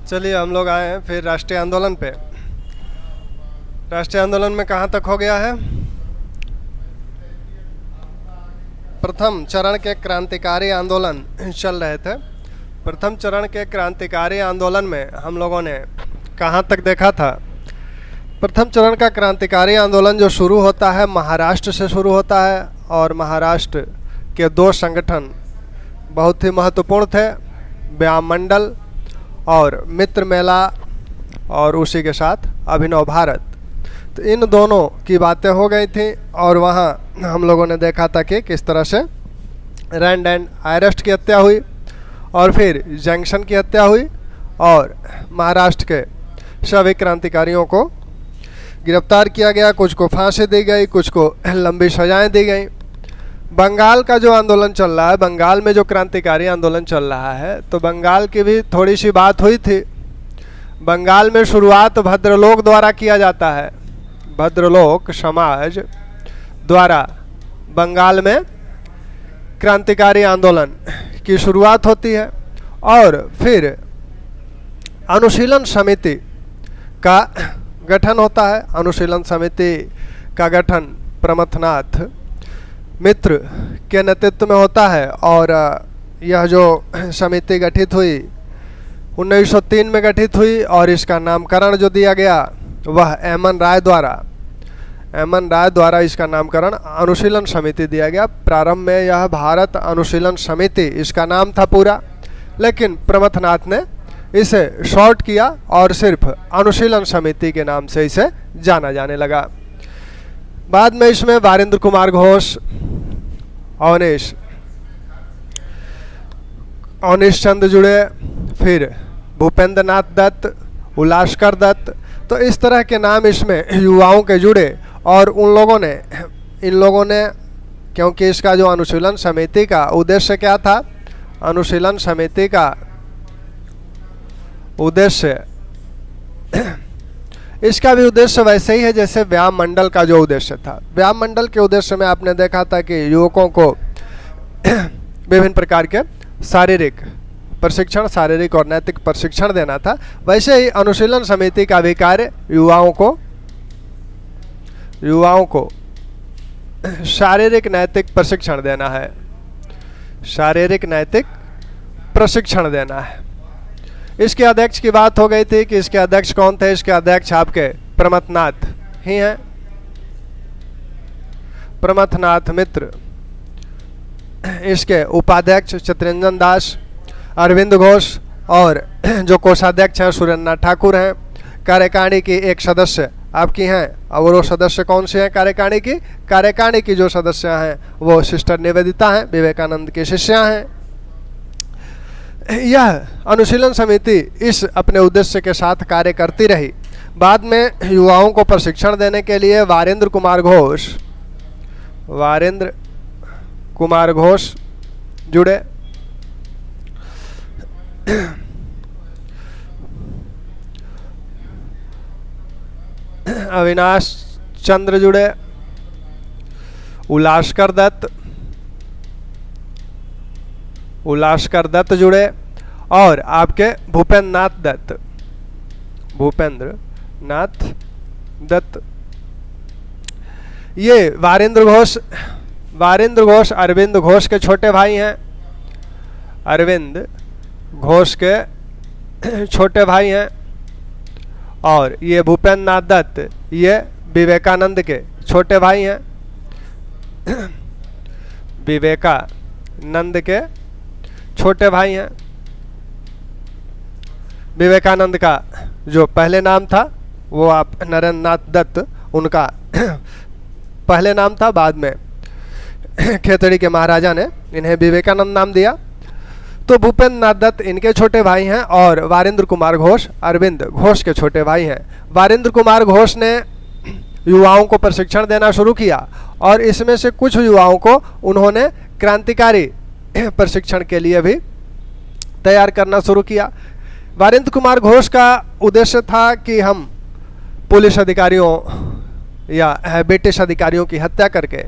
चलिए हम लोग आए हैं फिर राष्ट्रीय आंदोलन पे। राष्ट्रीय आंदोलन में कहाँ तक हो गया है? प्रथम चरण के क्रांतिकारी आंदोलन चल रहे थे। प्रथम चरण के क्रांतिकारी आंदोलन में हम लोगों ने कहाँ तक देखा था? प्रथम चरण का क्रांतिकारी आंदोलन जो शुरू होता है महाराष्ट्र से शुरू होता है, और महाराष्ट्र के दो संगठन बहुत ही महत्वपूर्ण थे, व्यायाम मंडल और मित्र मेला, और उसी के साथ अभिनव भारत। तो इन दोनों की बातें हो गई थी, और वहाँ हम लोगों ने देखा था कि किस तरह से रैंड एंड आयरेस्ट की हत्या हुई, और फिर जंक्शन की हत्या हुई, और महाराष्ट्र के सभी क्रांतिकारियों को गिरफ्तार किया गया। कुछ को फांसी दी गई, कुछ को लंबी सजाएं दी गई। बंगाल का जो आंदोलन चल रहा है, बंगाल में जो क्रांतिकारी आंदोलन चल रहा है, तो बंगाल की भी थोड़ी सी बात हुई थी। बंगाल में शुरुआत भद्रलोक द्वारा किया जाता है। भद्रलोक समाज द्वारा बंगाल में क्रांतिकारी आंदोलन की शुरुआत होती है, और फिर अनुशीलन समिति का गठन होता है। अनुशीलन समिति का गठन प्रमथनाथ मित्र के नेतृत्व में होता है, और यह जो समिति गठित हुई 1903 में गठित हुई, और इसका नामकरण जो दिया गया वह एमएन राय द्वारा इसका नामकरण अनुशीलन समिति दिया गया। प्रारंभ में यह भारत अनुशीलन समिति इसका नाम था पूरा, लेकिन प्रमथनाथ ने इसे शॉर्ट किया और सिर्फ अनुशीलन समिति के नाम से इसे जाना जाने लगा। बाद में इसमें वारेंद्र कुमार घोष, अवनीश चंद्र जुड़े, फिर भूपेंद्र नाथ दत्त, उल्लासकर दत्त, तो इस तरह के नाम इसमें युवाओं के जुड़े। और इन लोगों ने क्योंकि इसका जो अनुशीलन समिति का उद्देश्य क्या था? अनुशीलन समिति का उद्देश्य इसका भी उद्देश्य वैसे ही है जैसे व्यायाम मंडल का जो उद्देश्य था। व्यायाम मंडल के उद्देश्य में आपने देखा था कि युवकों को विभिन्न प्रकार के शारीरिक प्रशिक्षण, शारीरिक और नैतिक प्रशिक्षण देना था। वैसे ही अनुशीलन समिति का भी कार्य युवाओं को शारीरिक नैतिक प्रशिक्षण देना है। शारीरिक नैतिक प्रशिक्षण देना है। इसके अध्यक्ष की बात हो गई थी कि इसके अध्यक्ष कौन थे? इसके अध्यक्ष आपके प्रमथनाथ ही हैं, प्रमथनाथ मित्र। इसके उपाध्यक्ष चितरंजन दास, अरविंद घोष, और जो कोषाध्यक्ष हैं सुरेंद्र ठाकुर हैं। कार्यकारिणी की एक सदस्य आपकी हैं, और वो सदस्य कौन से हैं कार्यकारिणी की? कार्यकारिणी की जो सदस्य हैं वो सिस्टर निवेदिता हैं, विवेकानंद की शिष्या हैं। यह अनुशीलन समिति इस अपने उद्देश्य के साथ कार्य करती रही। बाद में युवाओं को प्रशिक्षण देने के लिए वारेंद्र कुमार घोष जुड़े, अविनाश चंद्र जुड़े, उल्लासकर दत्त जुड़े, और आपके भूपेंद्र नाथ दत्त। ये वारेंद्र घोष अरविंद घोष के छोटे भाई हैं। अरविंद घोष के छोटे भाई हैं, और ये भूपेंद्र नाथ दत्त ये विवेकानंद के छोटे भाई हैं। विवेकानंद के छोटे भाई हैं। विवेकानंद का जो पहले नाम था वो आप नरेंद्र नाथ दत्त उनका पहले नाम था, बाद में खेतड़ी के महाराजा ने इन्हें विवेकानंद नाम दिया। तो भूपेंद्र नाथ दत्त इनके छोटे भाई हैं, और वारेंद्र कुमार घोष अरविंद घोष के छोटे भाई हैं। वारेंद्र कुमार घोष ने युवाओं को प्रशिक्षण देना शुरू किया, और इसमें से कुछ युवाओं को उन्होंने क्रांतिकारी प्रशिक्षण के लिए भी तैयार करना शुरू किया। वारेंद्र कुमार घोष का उद्देश्य था कि हम पुलिस अधिकारियों या ब्रिटिश अधिकारियों की हत्या करके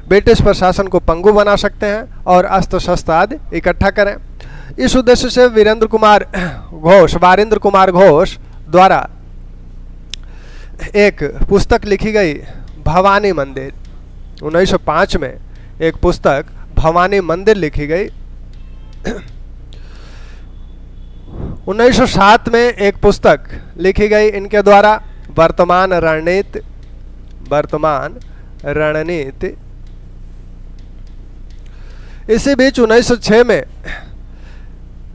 ब्रिटिश प्रशासन को पंगु बना सकते हैं और अस्त्र शस्त्र आदि इकट्ठा करें। इस उद्देश्य से वारिंद्र कुमार घोष द्वारा एक पुस्तक लिखी गई, भवानी मंदिर। 1905 में एक पुस्तक भवानी मंदिर लिखी गई। 1907 में एक पुस्तक लिखी गई इनके द्वारा, वर्तमान रणनीति। इसी बीच 1906 में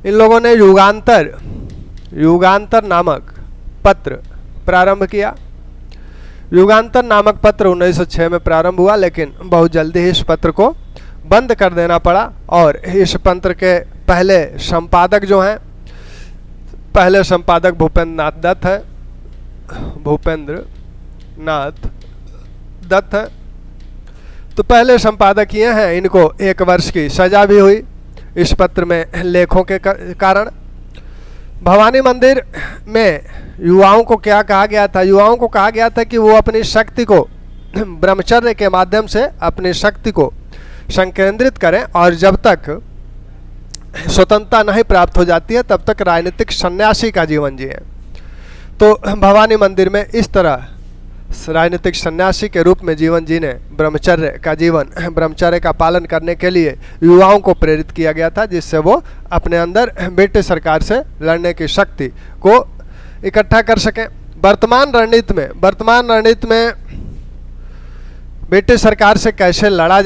इन लोगों ने युगांतर नामक पत्र प्रारंभ किया। युगांतर नामक पत्र 1906 में प्रारंभ हुआ, लेकिन बहुत जल्दी ही इस पत्र को बंद कर देना पड़ा। और इस पत्र के पहले संपादक जो हैं, पहले संपादक भूपेंद्र नाथ दत्त है। तो पहले संपादक ये हैं, इनको 1 वर्ष की सजा भी हुई इस पत्र में लेखों के कारण। भवानी मंदिर में युवाओं को क्या कहा गया था? युवाओं को कहा गया था कि वो अपनी शक्ति को ब्रह्मचर्य के माध्यम से अपनी शक्ति को संकेंद्रित करें, और जब तक स्वतंत्रता नहीं प्राप्त हो जाती है तब तक राजनीतिक सन्यासी का जीवन जिए। तो भवानी मंदिर में इस तरह राजनीतिक सन्यासी के रूप में जीवन जीने, ब्रह्मचर्य का पालन करने के लिए युवाओं को प्रेरित किया गया था, जिससे वो अपने अंदर ब्रिटिश सरकार से लड़ने की शक्ति को इकट्ठा कर सकें। वर्तमान रणनीति में ब्रिटिश सरकार से कैसे लड़ा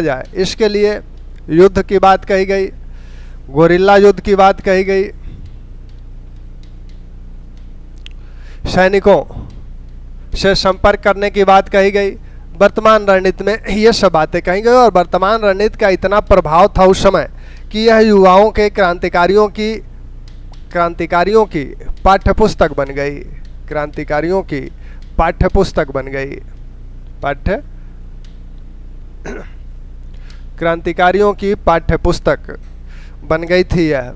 जाए, इसके लिए युद्ध की बात कही गई, गोरिल्ला युद्ध की बात कही गई, सैनिकों से संपर्क करने की बात कही गई। वर्तमान रणनीति में ये सब बातें कही गई, और वर्तमान रणनीति का इतना प्रभाव था उस समय कि यह युवाओं के क्रांतिकारियों की पाठ्यपुस्तक बन गई। क्रांतिकारियों की पाठ्यपुस्तक बन गई थी, यह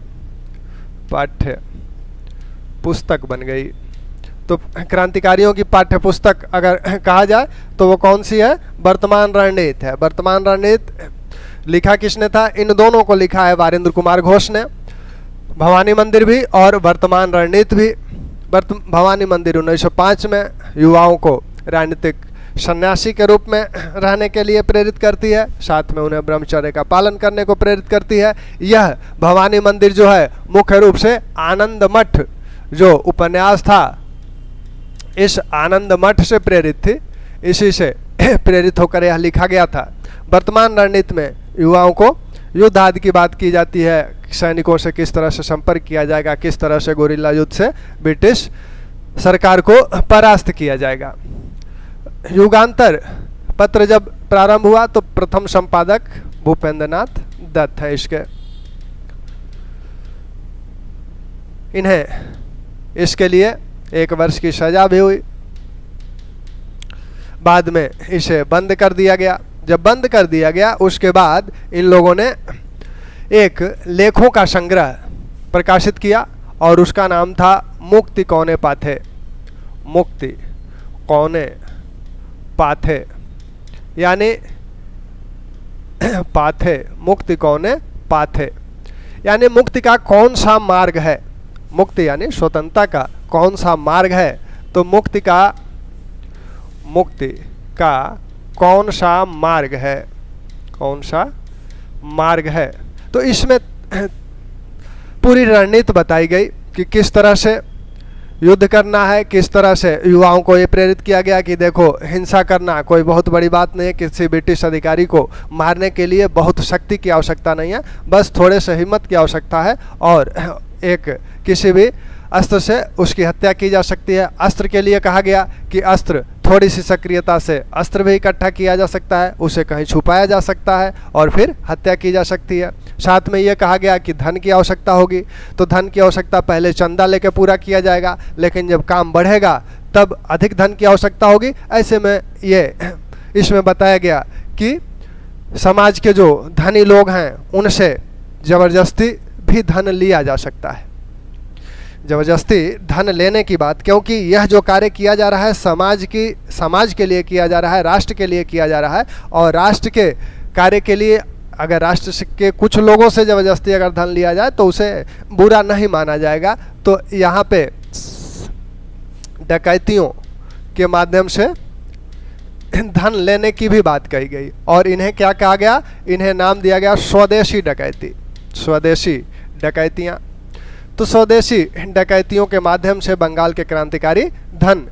पाठ्यपुस्तक बन गई। तो क्रांतिकारियों की पाठ्यपुस्तक अगर कहा जाए तो वो कौन सी है? वर्तमान रणनीति है। वर्तमान रणनीति लिखा किसने था? इन दोनों को लिखा है वारिंद्र कुमार घोष ने, भवानी मंदिर भी और वर्तमान रणनीति भी। भवानी मंदिर 1905 में युवाओं को राजनीतिक सन्यासी के रूप में रहने के लिए प्रेरित करती है, साथ में उन्हें ब्रह्मचर्य का पालन करने को प्रेरित करती है। यह भवानी मंदिर जो है मुख्य रूप से आनंद मठ जो उपन्यास था, इस आनंद मठ से प्रेरित थी, इसी से प्रेरित होकर यह लिखा गया था। वर्तमान रणनीति में युवाओं को युद्ध आदि की बात की जाती है, सैनिकों से किस तरह से संपर्क किया जाएगा, किस तरह से गोरिल्ला युद्ध से ब्रिटिश सरकार को परास्त किया जाएगा। युगांतर पत्र जब प्रारंभ हुआ तो प्रथम संपादक भूपेंद्र नाथ दत्त है इसके। इन्हें इसके लिए 1 वर्ष की सजा भी हुई। बाद में इसे बंद कर दिया गया। जब बंद कर दिया गया उसके बाद इन लोगों ने एक लेखों का संग्रह प्रकाशित किया और उसका नाम था मुक्ति कौने पाथे। मुक्ति कौने पाथे यानी पाथे, मुक्ति कौने पाथे यानी मुक्ति का कौन सा मार्ग है। मुक्ति यानी स्वतंत्रता का कौन सा मार्ग है। तो मुक्ति का कौन सा मार्ग है, कौन सा मार्ग है। तो इसमें पूरी रणनीति बताई गई कि किस तरह से युद्ध करना है, किस तरह से युवाओं को ये प्रेरित किया गया कि देखो हिंसा करना कोई बहुत बड़ी बात नहीं है। किसी ब्रिटिश अधिकारी को मारने के लिए बहुत शक्ति की आवश्यकता नहीं है, बस थोड़े से हिम्मत की आवश्यकता है और एक किसी भी अस्त्र से उसकी हत्या की जा सकती है। अस्त्र के लिए कहा गया कि अस्त्र थोड़ी सी सक्रियता से अस्त्र भी इकट्ठा किया जा सकता है, उसे कहीं छुपाया जा सकता है और फिर हत्या की जा सकती है। साथ में ये कहा गया कि धन की आवश्यकता होगी, तो धन की आवश्यकता पहले चंदा लेके पूरा किया जाएगा, लेकिन जब काम बढ़ेगा तब अधिक धन की आवश्यकता होगी। ऐसे में ये इसमें बताया गया कि समाज के जो धनी लोग हैं उनसे ज़बरदस्ती भी धन लिया जा सकता है। ज़बरदस्ती धन लेने की बात, क्योंकि यह जो कार्य किया जा रहा है समाज के लिए किया जा रहा है, राष्ट्र के लिए किया जा रहा है और राष्ट्र के कार्य के लिए अगर राष्ट्र के कुछ लोगों से ज़बरदस्ती अगर धन लिया जाए तो उसे बुरा नहीं माना जाएगा। तो यहाँ पे डकैतियों के माध्यम से धन लेने की भी बात कही गई और इन्हें क्या कहा गया, इन्हें नाम दिया गया स्वदेशी डकैती, स्वदेशी डकैतियाँ। तो स्वदेशी डकैतियों के माध्यम से बंगाल के क्रांतिकारी धन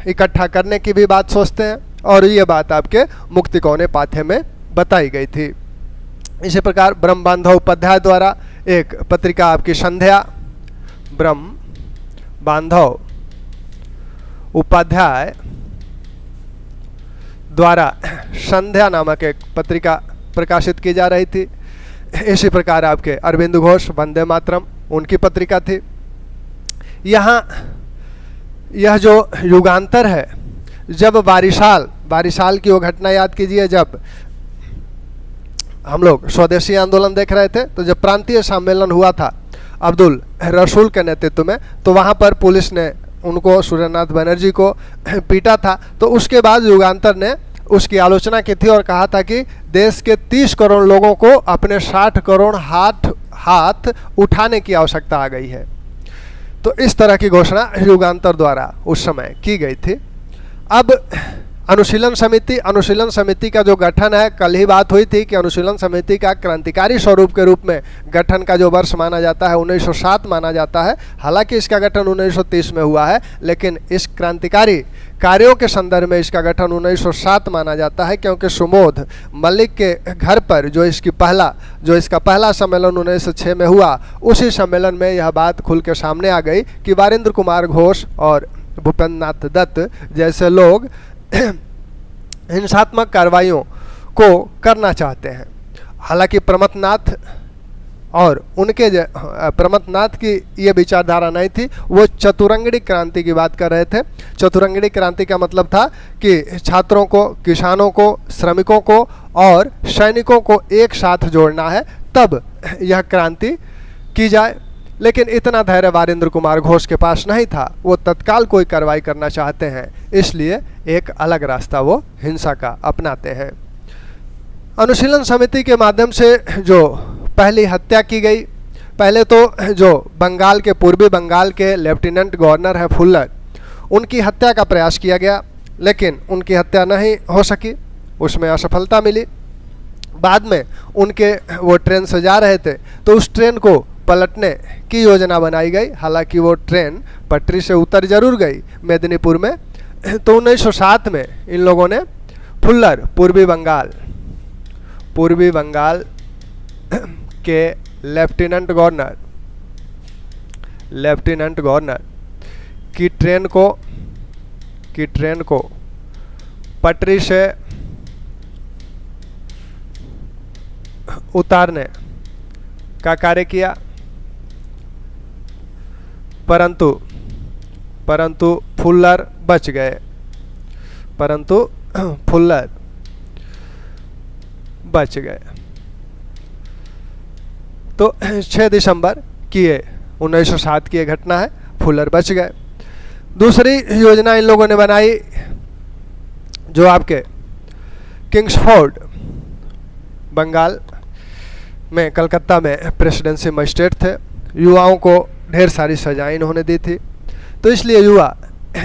इकट्ठा करने की भी बात सोचते हैं और ये बात आपके मुक्तिकोने पाठ्य में बताई गई थी। इसी प्रकार ब्रह्म बांधव उपाध्याय द्वारा एक पत्रिका आपकी संध्या, ब्रह्म बांधव उपाध्याय द्वारा संध्या नामक एक पत्रिका प्रकाशित की जा रही थी। इसी प्रकार आपके अरविंद घोष वंदे मातरम उनकी पत्रिका थी। यहाँ यह जो युगांतर है, जब बारिशाल की वो घटना याद कीजिए, जब हम लोग स्वदेशी आंदोलन देख रहे थे, तो जब प्रांतीय सम्मेलन हुआ था अब्दुल रसूल के नेतृत्व में, तो वहाँ पर पुलिस ने उनको, सूर्यनाथ बनर्जी को पीटा था। तो उसके बाद युगांतर ने उसकी आलोचना की थी और कहा था कि देश के 30 करोड़ लोगों को अपने 60 करोड़ हाथ उठाने की आवश्यकता आ गई है। तो इस तरह की घोषणा युगांतर द्वारा उस समय की गई थी। अब अनुशीलन समिति का जो गठन है, कल ही बात हुई थी कि अनुशीलन समिति का क्रांतिकारी स्वरूप के रूप में गठन का जो वर्ष माना जाता है 1907 माना जाता है। हालांकि इसका गठन 1930 में हुआ है, लेकिन इस क्रांतिकारी कार्यों के संदर्भ में इसका गठन 1907 माना जाता है, क्योंकि सुमोध मलिक के घर पर जो इसका पहला सम्मेलन 1906 में हुआ, उसी सम्मेलन में यह बात खुल के सामने आ गई कि वारेंद्र कुमार घोष और भूपेंद्र नाथ दत्त जैसे लोग हिंसात्मक कार्रवाइयों को करना चाहते हैं। हालांकि प्रमथनाथ की ये विचारधारा नहीं थी, वो चतुरंगड़ी क्रांति की बात कर रहे थे। चतुरंगड़ी क्रांति का मतलब था कि छात्रों को, किसानों को, श्रमिकों को और सैनिकों को एक साथ जोड़ना है, तब यह क्रांति की जाए। लेकिन इतना धैर्य वारेंद्र कुमार घोष के पास नहीं था, वो तत्काल कोई कार्रवाई करना चाहते हैं, इसलिए एक अलग रास्ता वो हिंसा का अपनाते हैं। अनुशीलन समिति के माध्यम से जो पहली हत्या की गई, पहले तो जो पूर्वी बंगाल के लेफ्टिनेंट गवर्नर है फुल्लर, उनकी हत्या का प्रयास किया गया, लेकिन उनकी हत्या नहीं हो सकी, उसमें असफलता मिली। बाद में वो ट्रेन से जा रहे थे, तो उस ट्रेन को पलटने की योजना बनाई गई। हालांकि वो ट्रेन पटरी से उतर जरूर गई मेदिनीपुर में। तो 1907 में इन लोगों ने फुल्लर पूर्वी बंगाल के लेफ्टिनेंट गवर्नर की ट्रेन को पटरी से उतारने का कार्य किया, परंतु फुल्लर बच गए। तो 6 दिसंबर की 1907 की घटना है, फुल्लर बच गए। दूसरी योजना इन लोगों ने बनाई, जो आपके किंग्सफोर्ड बंगाल में, कलकत्ता में प्रेसिडेंसी मजिस्ट्रेट थे। युवाओं को ढेर सारी सजाएं इन्होंने दी थी, तो इसलिए युवा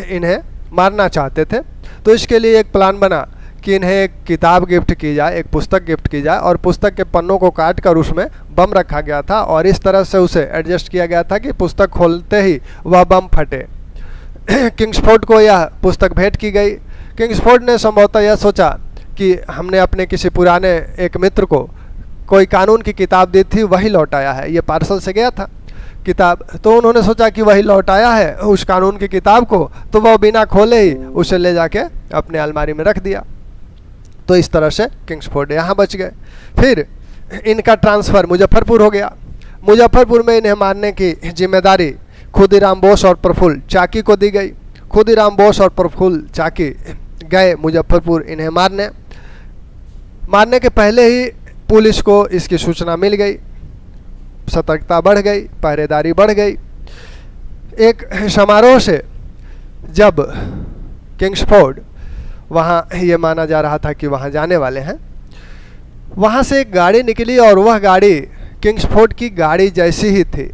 इन्हें मारना चाहते थे। तो इसके लिए एक प्लान बना कि इन्हें एक किताब गिफ्ट की जाए, एक पुस्तक गिफ्ट की जाए, और पुस्तक के पन्नों को काट कर उसमें बम रखा गया था और इस तरह से उसे एडजस्ट किया गया था कि पुस्तक खोलते ही वह बम फटे। किंग्सफोर्ड को यह पुस्तक भेंट की गई। किंग्सफोर्ड ने संभवतः यह सोचा कि हमने अपने किसी पुराने एक मित्र को कोई कानून की किताब दी थी, वही लौटाया है, ये पार्सल से गया था किताब, तो उन्होंने सोचा कि वही लौटाया है उस कानून की किताब को, तो वह बिना खोले ही उसे ले जाके अपने अलमारी में रख दिया। तो इस तरह से किंग्सफोर्ड यहाँ बच गए। फिर इनका ट्रांसफ़र मुजफ्फरपुर हो गया। मुजफ्फरपुर में इन्हें मारने की जिम्मेदारी खुदीराम बोस और प्रफुल्ल चाकी को दी गई। खुदीराम बोस और प्रफुल्ल चाकी गए मुजफ्फरपुर इन्हें मारने के पहले ही पुलिस को इसकी सूचना मिल गई, सतर्कता बढ़ गई, पहरेदारी बढ़ गई। एक समारोह से जब किंग्सफोर्ड वहाँ, ये माना जा रहा था कि वहाँ जाने वाले हैं, वहाँ से एक गाड़ी निकली और वह गाड़ी किंग्सफोर्ड की गाड़ी जैसी ही थी,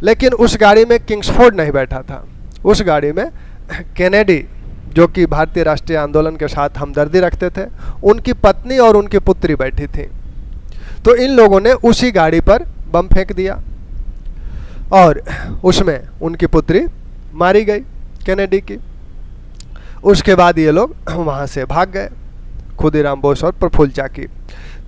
लेकिन उस गाड़ी में किंग्सफोर्ड नहीं बैठा था। उस गाड़ी में कैनेडी, जो कि भारतीय राष्ट्रीय आंदोलन के साथ हमदर्दी रखते थे, उनकी पत्नी और उनकी पुत्री बैठी थी। तो इन लोगों ने उसी गाड़ी पर बम फेंक दिया और उसमें उनकी पुत्री मारी गई कैनेडी की। उसके बाद ये लोग वहाँ से भाग गए, खुदीराम बोस और प्रफुल्ल चाकी।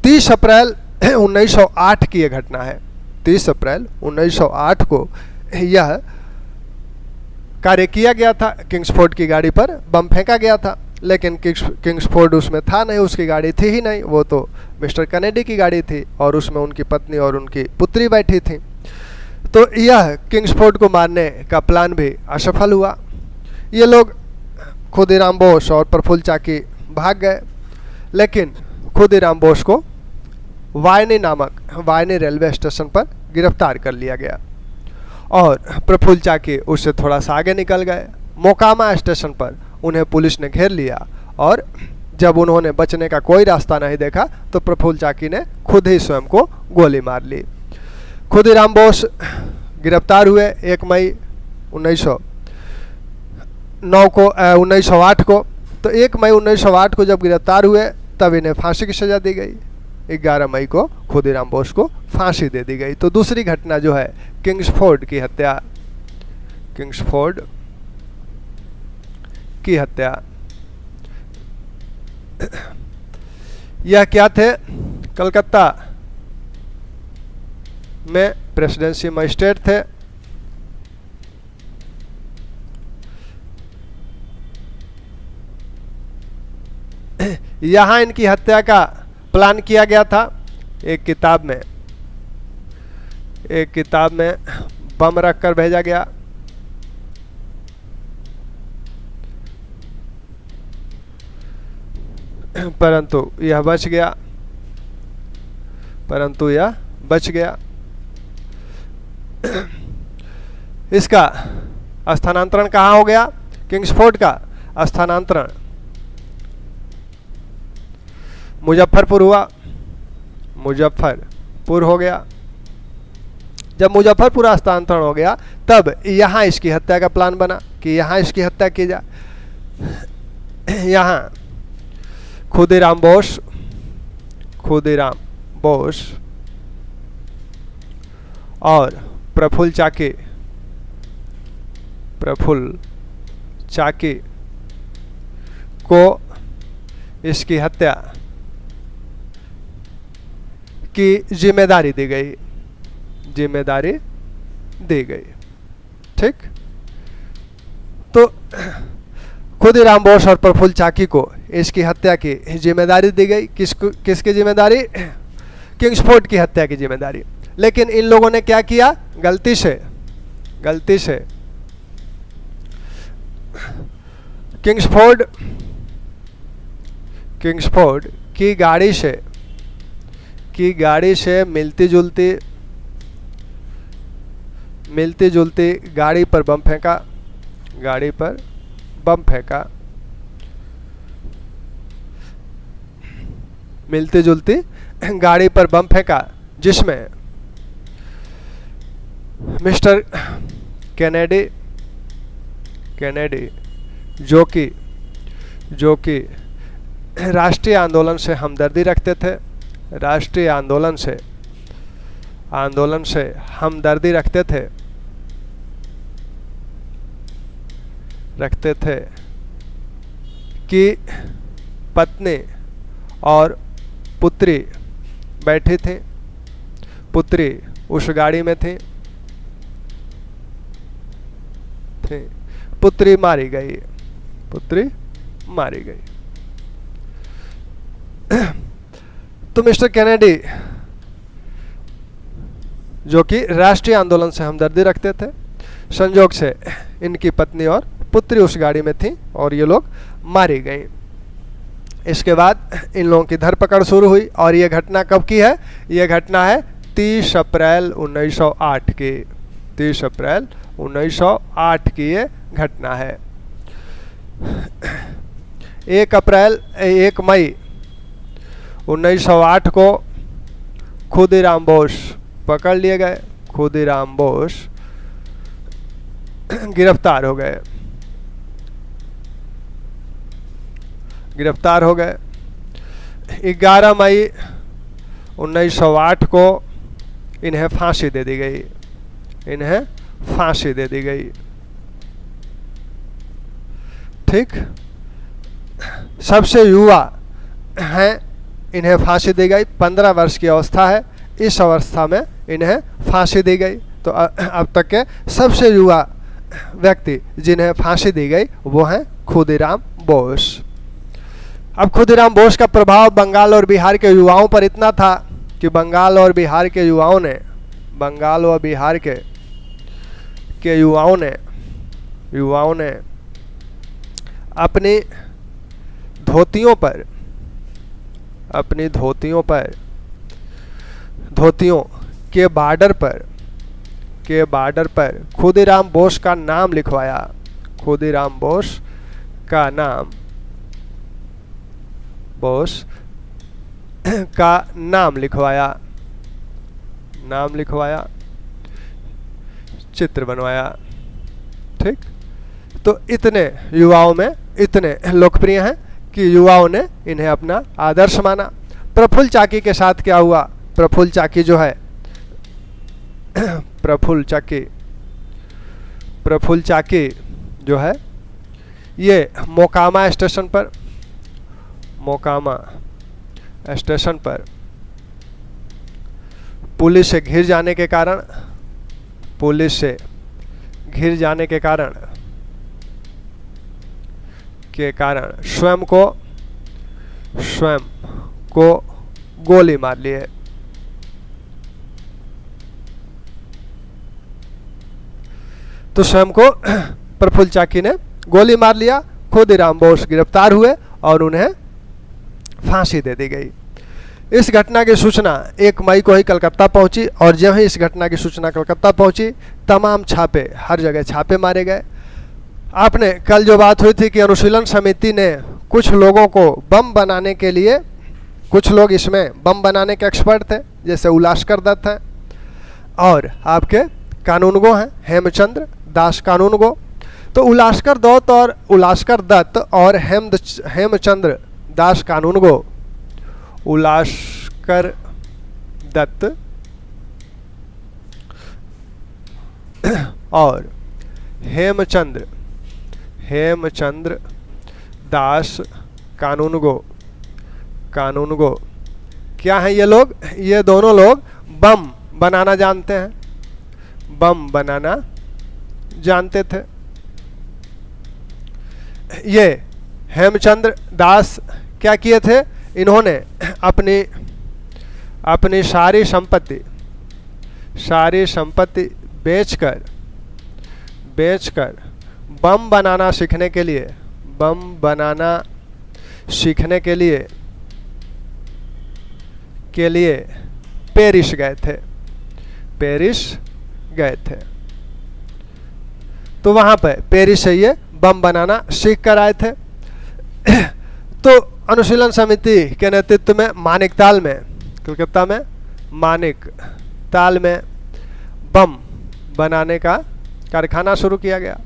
30 अप्रैल 1908 की यह घटना है। 30 अप्रैल 1908 को यह कार्य किया गया था। किंग्सफोर्ड की गाड़ी पर बम फेंका गया था, लेकिन किंग्सफोर्ड उसमें था नहीं, उसकी गाड़ी थी ही नहीं, वो तो मिस्टर कैनेडी की गाड़ी थी और उसमें उनकी पत्नी और उनकी पुत्री बैठी थी। तो यह किंग्सफोर्ड को मारने का प्लान भी असफल हुआ। ये लोग खुदीराम बोस और प्रफुल्ल चाकी भाग गए, लेकिन खुदीराम बोस को वायनी रेलवे स्टेशन पर गिरफ्तार कर लिया गया और प्रफुल्ल चाकी उससे थोड़ा सा आगे निकल गए। मोकामा स्टेशन पर उन्हें पुलिस ने घेर लिया और जब उन्होंने बचने का कोई रास्ता नहीं देखा तो प्रफुल्ल चाकी ने खुद ही स्वयं को गोली मार ली। खुदीराम बोस गिरफ्तार हुए 1 मई 1908 को। तो 1 मई 1908 को जब गिरफ्तार हुए तब इन्हें फांसी की सज़ा दी गई। 11 मई को खुदीराम बोस को फांसी दे दी गई। तो दूसरी घटना जो है किंग्सफोर्ड की हत्या, किंग्सफोर्ड की हत्या, यह क्या थे? कलकत्ता में प्रेसिडेंसी मजिस्ट्रेट थे। यहाँ इनकी हत्या का प्लान किया गया था। एक किताब में बम रखकर भेजा गया। परंतु यह बच गया। इसका स्थानांतरण कहाँ हो गया? किंग्सफोर्ड का स्थानांतरण मुजफ्फरपुर हुआ। मुजफ्फरपुर हो गया। जब मुजफ्फरपुर स्थानांतरण हो गया तब यहाँ इसकी हत्या का प्लान बना कि यहाँ इसकी हत्या की जाए। यहाँ खुदीराम बोस और प्रफुल्ल चाकी को इसकी हत्या की जिम्मेदारी दी गई। ठीक, तो खुदीराम बोस और प्रफुल्ल चाकी को इसकी हत्या की जिम्मेदारी दी गई। किसकी जिम्मेदारी? किंग्सफोर्ड की हत्या की जिम्मेदारी। लेकिन इन लोगों ने क्या किया? गलती से किंग्सफोर्ड की गाड़ी से मिलती जुलती गाड़ी पर बम फेंका। मिलती जुलती गाड़ी पर बम फेंका जिसमें मिस्टर कैनेडी जो कि राष्ट्रीय आंदोलन से हमदर्दी रखते थे, राष्ट्रीय आंदोलन से हमदर्दी रखते थे कि पत्नी और पुत्री बैठी थी। पुत्री उस गाड़ी में थी। पुत्री मारी गई। तो मिस्टर कैनेडी जो कि राष्ट्रीय आंदोलन से हमदर्दी रखते थे, संयोग से इनकी पत्नी और पुत्री उस गाड़ी में थी और ये लोग मारी गई। इसके बाद इन लोगों की धरपकड़ शुरू हुई और ये घटना कब की है? ये घटना है 30 अप्रैल 1908 की। 30 अप्रैल 1908 की ये घटना है। 1 मई 1908 को खुदीराम बोस पकड़ लिए गए, खुदीराम बोस गिरफ्तार हो गए, गिरफ्तार हो गए। 11 मई 1908 को इन्हें फांसी दे दी गई, इन्हें फांसी दे दी गई। ठीक, सबसे युवा हैं, इन्हें फांसी दी गई। 15 वर्ष की अवस्था है, इस अवस्था में इन्हें फांसी दी गई। तो अब तक के सबसे युवा व्यक्ति जिन्हें फांसी दी गई वो हैं खुदीराम बोस। अब खुदीराम बोस का प्रभाव बंगाल और बिहार के युवाओं पर इतना था कि बंगाल और बिहार के युवाओं ने, बंगाल और बिहार के युवाओं ने अपनी धोतियों पर, अपनी धोतियों के बॉर्डर पर खुदीराम बोस का नाम लिखवाया, खुदीराम बोस का नाम, बोस का नाम लिखवाया, चित्र बनवाया। ठीक, तो इतने युवाओं में इतने लोकप्रिय हैं कि युवाओं ने इन्हें अपना आदर्श माना। प्रफुल्ल चाकी के साथ क्या हुआ? प्रफुल्ल चाकी जो है, प्रफुल्ल चाकी जो है, ये मोकामा स्टेशन पर पुलिस से घिर जाने के कारण स्वयं को गोली मार लिए। तो स्वयं को प्रफुल्ल चाकी ने गोली मार लिया। खुदीराम बोस गिरफ्तार हुए और उन्हें फांसी दे दी गई। इस घटना की सूचना 1 मई को ही कलकत्ता पहुंची और जब ही इस घटना की सूचना कलकत्ता पहुंची, तमाम छापे, हर जगह छापे मारे गए। आपने कल जो बात हुई थी कि अनुशीलन समिति ने कुछ लोगों को बम बनाने के लिए, कुछ लोग इसमें बम बनाने के एक्सपर्ट थे, जैसे उलास्कर दत्त हैं और आपके कानूनगो हैं हेमचंद्र दास कानूनगो। तो उलास्कर दत्त और हेमचंद्र दास कानूनगो, उलास्कर दत्त और हेमचंद्र दास कानूनगो क्या है ये लोग? ये दोनों लोग बम बनाना जानते हैं, बम बनाना जानते थे। ये हेमचंद्र दास क्या किए थे? इन्होंने अपनी सारी संपत्ति बेचकर बम बनाना सीखने के लिए पेरिस गए थे। तो वहां पर पेरिस से ये बम बनाना सीख कर आए थे। तो अनुशीलन समिति के नेतृत्व में मानिकताल में, कलकत्ता में मानिकताल में बम बनाने का कारखाना शुरू किया गया,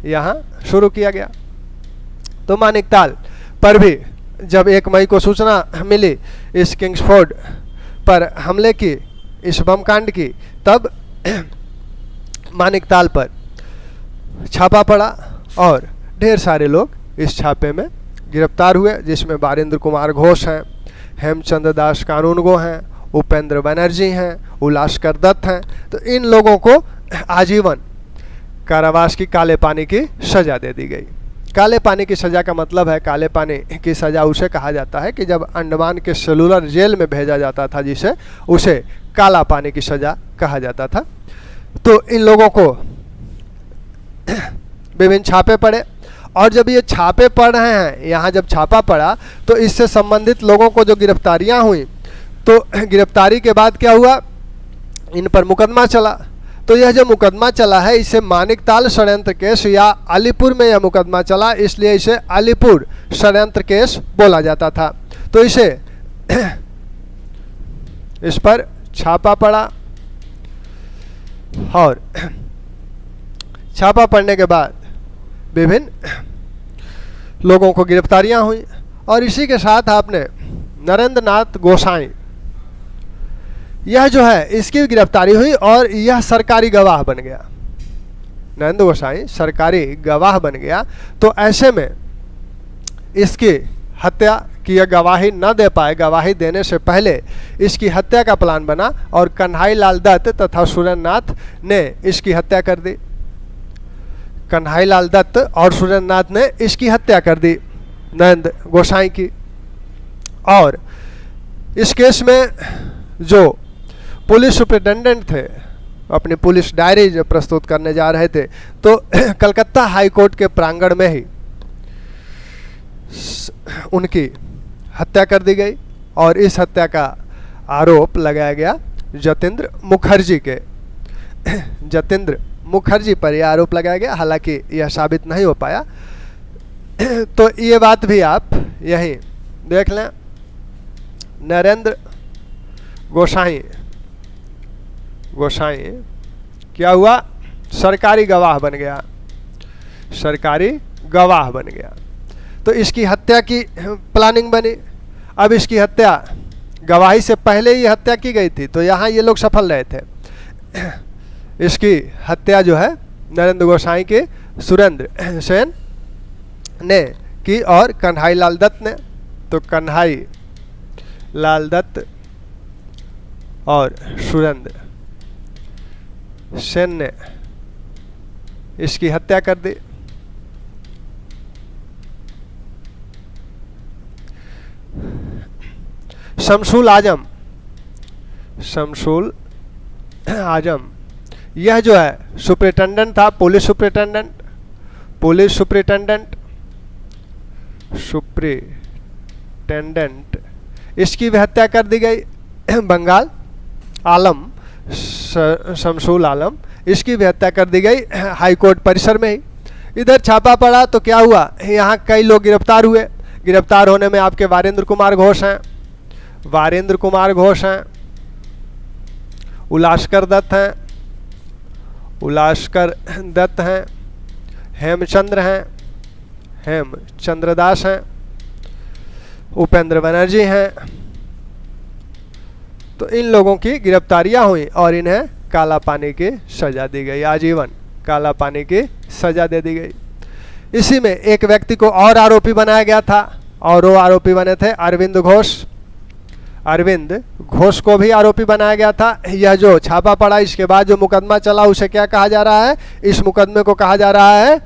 यहाँ शुरू किया गया। तो मानिकताल पर भी जब 1 मई को सूचना मिली इस किंग्सफोर्ड पर हमले की, इस बम कांड की, तब मानिकताल पर छापा पड़ा और ढेर सारे लोग इस छापे में गिरफ्तार हुए, जिसमें बारेंद्र कुमार घोष हैं, हेमचंद्र दास कानूनगो हैं, उपेंद्र बनर्जी हैं, उलास्कर दत्त हैं। तो इन लोगों को आजीवन कारावास की काले पानी की सजा दे दी गई। काले पानी की सजा का मतलब है, काले पानी की सजा उसे कहा जाता है कि जब अंडमान के सेलुलर जेल में भेजा जाता था, जिसे उसे काला पानी की सजा कहा जाता था। तो इन लोगों को विभिन्न छापे पड़े और जब ये छापे पड़ रहे हैं, यहाँ जब छापा पड़ा तो इससे संबंधित लोगों को जो गिरफ्तारियाँ हुई, तो गिरफ्तारी के बाद क्या हुआ, इन पर मुकदमा चला। तो यह जो मुकदमा चला है इसे मानिकताल षड्यंत्र केस या अलीपुर में यह मुकदमा चला, इसलिए इसे अलीपुर षड्यंत्र केस बोला जाता था। तो इसे इस पर छापा पड़ा और छापा पड़ने के बाद विभिन्न लोगों को गिरफ्तारियां हुई और इसी के साथ आपने नरेंद्र नाथ गोसाई, यह जो है इसकी गिरफ्तारी हुई और यह सरकारी गवाह बन गया। नरेंद्र गोसाई सरकारी गवाह बन गया। तो ऐसे में इसकी हत्या की यह गवाही न दे पाए, गवाही देने से पहले इसकी हत्या का प्लान बना और कन्हई लाल दत्त तथा सुरेंद्र नाथ ने इसकी हत्या कर दी। कन्हई लाल दत्त और सुरेंद्र नाथ ने इसकी हत्या कर दी नरेंद्र गोसाई की। और इस केस में जो पुलिस सुपरिटेंडेंट थे, अपनी पुलिस डायरी जो प्रस्तुत करने जा रहे थे, तो कलकत्ता हाई कोर्ट के प्रांगण में ही उनकी हत्या कर दी गई और इस हत्या का आरोप लगाया गया जतेंद्र मुखर्जी के। जतेंद्र मुखर्जी पर यह आरोप लगाया गया, हालांकि यह साबित नहीं हो पाया। तो ये बात भी आप यहीं देख लें। नरेंद्र गोसाई क्या हुआ? सरकारी गवाह बन गया, सरकारी गवाह बन गया। तो इसकी हत्या की प्लानिंग बनी। अब इसकी हत्या गवाही से पहले ही हत्या की गई थी, तो यहाँ ये लोग सफल रहे थे। इसकी हत्या जो है नरेंद्र गोसाई के सुरेंद्र सेन ने की और कन्हई लाल दत्त ने। तो कन्हई लाल दत्त और सुरेंद्र सेन ने इसकी हत्या कर दी। शमशुल आजम यह जो है सुपरिटेंडेंट था, पुलिस सुपरिटेंडेंट, इसकी भी हत्या कर दी गई। बंगाल आलम, शमशुल आलम, इसकी भी हत्या कर दी गई हाई कोर्ट परिसर में ही। इधर छापा पड़ा तो क्या हुआ, यहाँ कई लोग गिरफ्तार हुए। गिरफ्तार होने में आपके वारेंद्र कुमार घोष हैं, उलास्कर दत्त हैं, हेमचंद्र दास हैं, उपेंद्र बनर्जी हैं। तो इन लोगों की गिरफ्तारियां हुई और इन्हें काला पानी की सजा दी गई, आजीवन काला पानी की सजा दे दी गई। इसी में एक व्यक्ति को और आरोपी बनाया गया था और वो आरोपी बने थे अरविंद घोष को भी आरोपी बनाया गया था। यह जो छापा पड़ा इसके बाद जो मुकदमा चला उसे क्या कहा जा रहा है? इस मुकदमे को कहा जा रहा है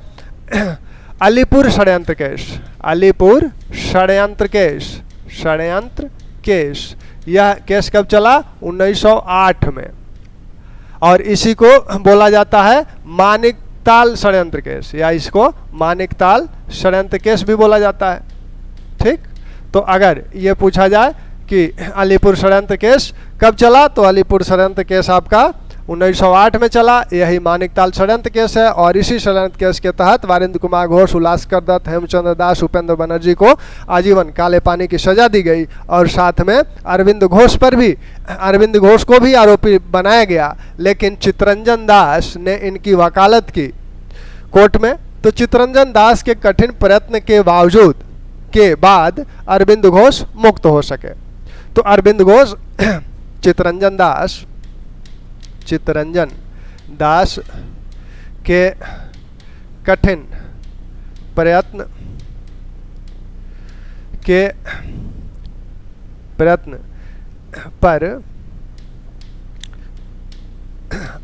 अलीपुर षड्यंत्र केस। यह केस कब चला? 1908 में। और इसी को बोला जाता है मानिकताल षड्यंत्र केस, या इसको मानिकताल षड्यंत्र केस भी बोला जाता है। ठीक, तो अगर ये पूछा जाए कि अलीपुर षड्यंत्र केस कब चला, तो अलीपुर षड्यंत्र केस आपका 1908 में चला। यही मानिकताल षड्यंत्र केस है और इसी षड्यंत्र केस के तहत वारेंद्र कुमार घोष, उलास्कर दत्त, हेमचंद्र दास, उपेंद्र बनर्जी को आजीवन काले पानी की सजा दी गई। और साथ में अरविंद घोष को भी आरोपी बनाया गया, लेकिन चित्तरंजन दास ने इनकी वकालत की कोर्ट में। तो चित्तरंजन दास के कठिन प्रयत्न के बाद अरविंद घोष मुक्त हो सके। तो अरविंद घोष चित्तरंजन दास के कठिन प्रयत्न पर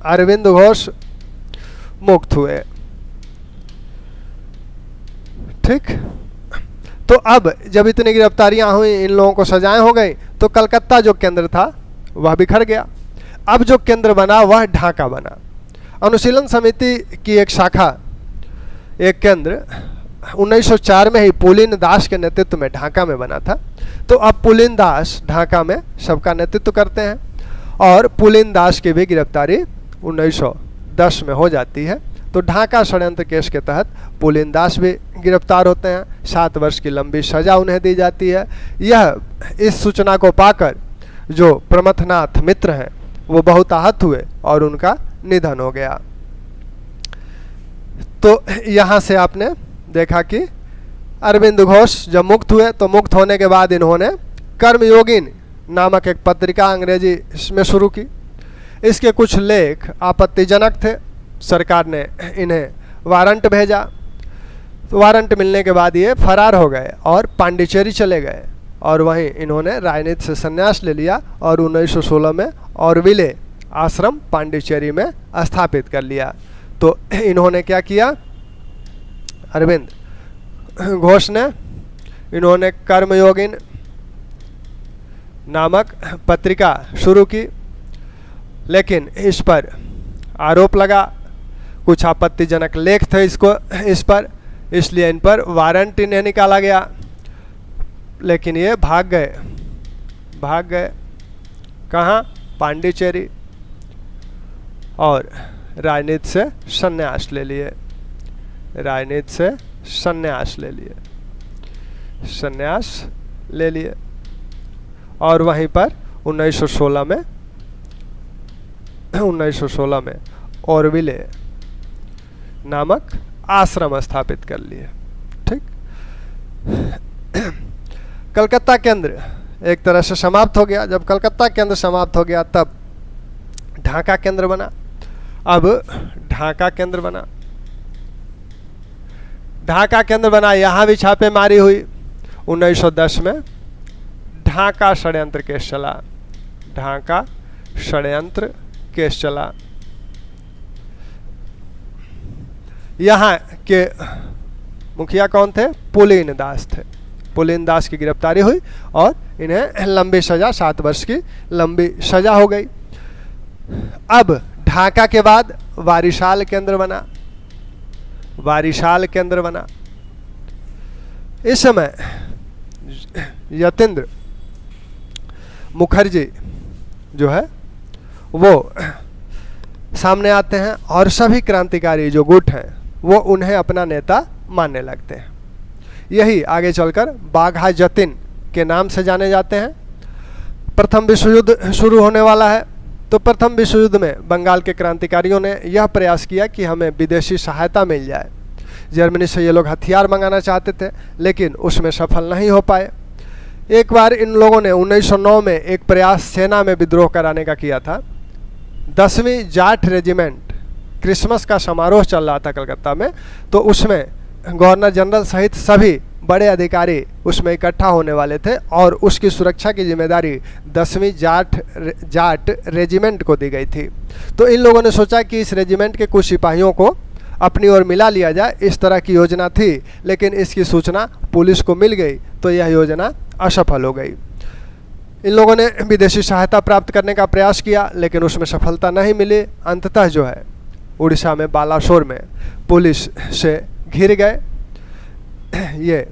अरविंद घोष मुक्त हुए। ठीक, तो अब जब इतनी गिरफ्तारियां हुई, इन लोगों को सजाएं हो गई, तो कलकत्ता जो केंद्र था वह बिखर गया। अब जो केंद्र बना वह ढाका बना। अनुशीलन समिति की एक शाखा, एक केंद्र 1904 में ही पुलिन दास के नेतृत्व में ढाका में बना था। तो अब पुलिन दास ढाका में सबका नेतृत्व करते हैं और पुलिन दास की भी गिरफ्तारी 1900 1910 में हो जाती है। तो ढाका षड्यंत्र केस के तहत पुलिन दास भी गिरफ्तार होते हैं, 7 वर्ष की लंबी सजा उन्हें दी जाती है। यह इस सूचना को पाकर जो प्रमथनाथ मित्र हैं वो बहुत आहत हुए और उनका निधन हो गया। तो यहाँ से आपने देखा कि अरविंद घोष जब मुक्त हुए तो मुक्त होने के बाद इन्होंने कर्मयोगिनी नामक एक पत्रिका अंग्रेजी में शुरू की। इसके कुछ लेख आपत्तिजनक थे, सरकार ने इन्हें वारंट भेजा। तो वारंट मिलने के बाद ये फरार हो गए और पांडिचेरी चले गए और वहीं इन्होंने राजनीति से संन्यास ले लिया और 1916 में ऑरविले आश्रम पांडिचेरी में स्थापित कर लिया। तो इन्होंने क्या किया, अरविंद घोष ने, इन्होंने कर्मयोगिनी नामक पत्रिका शुरू की, लेकिन इस पर आरोप लगा, कुछ आपत्तिजनक लेख थे इस पर, इसलिए इन पर वारंट इन्हें निकाला गया। लेकिन ये भाग गए कहाँ, पांडिचेरी, और राजनीति से संन्यास ले लिए और वहीं पर 1916 में ऑरविले नामक आश्रम स्थापित कर लिए। ठीक, कलकत्ता केंद्र एक तरह से समाप्त हो गया। जब कलकत्ता केंद्र समाप्त हो गया तब ढाका केंद्र बना। अब ढाका केंद्र बना, यहाँ भी छापेमारी हुई। 1910 में ढाका षड्यंत्र केस चला। यहाँ के मुखिया कौन थे, पुलिन दास थे। पुलिन दास की गिरफ्तारी हुई और इन्हें लंबी सजा, 7 वर्ष की लंबी सजा हो गई। अब ढाका के बाद वारिशाल केंद्र बना। इस समय यतीन्द्र मुखर्जी जो है वो सामने आते हैं और सभी क्रांतिकारी जो गुट हैं वो उन्हें अपना नेता मानने लगते हैं। यही आगे चलकर बाघा जतिन के नाम से जाने जाते हैं। प्रथम विश्व युद्ध शुरू होने वाला है, तो प्रथम विश्व युद्ध में बंगाल के क्रांतिकारियों ने यह प्रयास किया कि हमें विदेशी सहायता मिल जाए। जर्मनी से ये लोग हथियार मंगाना चाहते थे, लेकिन उसमें सफल नहीं हो पाए। एक बार इन लोगों ने 1909 में एक प्रयास सेना में विद्रोह कराने का किया था। 10वीं जाट रेजिमेंट, क्रिसमस का समारोह चल रहा था कलकत्ता में, तो उसमें गवर्नर जनरल सहित सभी बड़े अधिकारी उसमें इकट्ठा होने वाले थे और उसकी सुरक्षा की जिम्मेदारी 10वीं जाट रेजिमेंट को दी गई थी। तो इन लोगों ने सोचा कि इस रेजिमेंट के कुछ सिपाहियों को अपनी ओर मिला लिया जाए, इस तरह की योजना थी। लेकिन इसकी सूचना पुलिस को मिल गई तो यह योजना असफल हो गई। इन लोगों ने विदेशी सहायता प्राप्त करने का प्रयास किया, लेकिन उसमें सफलता नहीं मिली। अंततः जो है उड़ीसा में बालासोर में पुलिस से घिर गए ये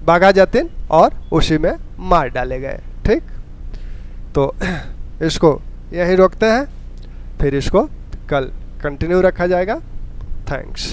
बाघा जतिन और उसी में मार डाले गए। ठीक, तो इसको यहीं रोकते हैं, फिर इसको कल कंटिन्यू रखा जाएगा। थैंक्स।